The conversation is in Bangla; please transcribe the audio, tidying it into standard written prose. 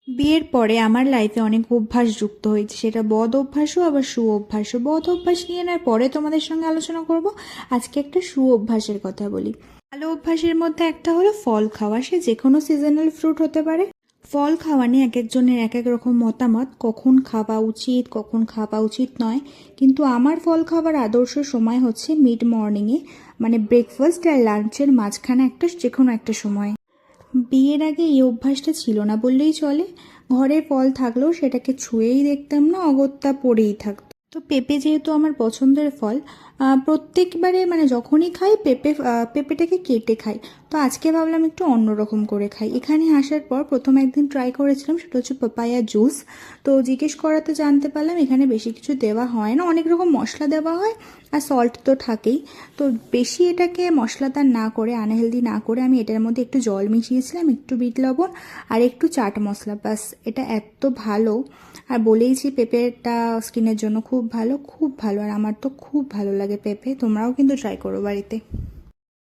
বিয়ের পরে আমার লাইফে অনেক অভ্যাস যুক্ত হয়েছে, সেটা বদ অভ্যাসও আবার সু অভ্যাসও। বদ অভ্যাস নিয়ে নয় পরে তোমাদের সঙ্গে আলোচনা করব, আজকে একটা সু অভ্যাসের কথা বলি। ভালো অভ্যাসের মধ্যে একটা হলো ফল খাওয়া, সে যে কোনো সিজনাল ফ্রুট হতে পারে। ফল খাওয়া নিয়ে এক একজনের এক এক রকম মতামত, কখন খাওয়া উচিত কখন খাওয়া উচিত নয়, কিন্তু আমার ফল খাওয়ার আদর্শ সময় হচ্ছে মিড মর্নিংয়ে, মানে ব্রেকফাস্ট আর লাঞ্চের মাঝখানে একটা যে কোনো একটা সময়। বিয়ের আগে এই অভ্যাসটা ছিল না বললেই চলে। ঘরে ফল থাকলেও সেটাকে ছুঁয়েই দেখতাম না, অগত্যা পড়েই থাকতো। তো পেঁপে যেহেতু আমার পছন্দের ফল, প্রত্যেকবারে মানে যখনই খাই পেঁপেটাকে কেটে খাই। তো আজকে ভাবলাম একটু অন্যরকম করে খাই। এখানে আসার পর প্রথম একদিন ট্রাই করেছিলাম, সেটা হচ্ছে পাপায়া জুস। তো জিজ্ঞেস করাতে জানতে পারলাম এখানে বেশি কিছু দেওয়া হয় না, অনেক রকম মশলা দেওয়া হয় আর সল্ট তো থাকেই। তো বেশি এটাকে মশলাদার না করে, আনহেলদি না করে, আমি এটার মধ্যে একটু জল মিশিয়েছিলাম, একটু বিট লবণ আর একটু চাট মশলা, বাস। এটা এত ভালো, আর বলেইছি পেঁপেটা স্কিনের জন্য খুব ভালো, খুব ভালো। আর আমার তো খুব ভালো লাগে পেঁপে, তোমরাও কিন্তু ট্রাই করো বাড়িতে।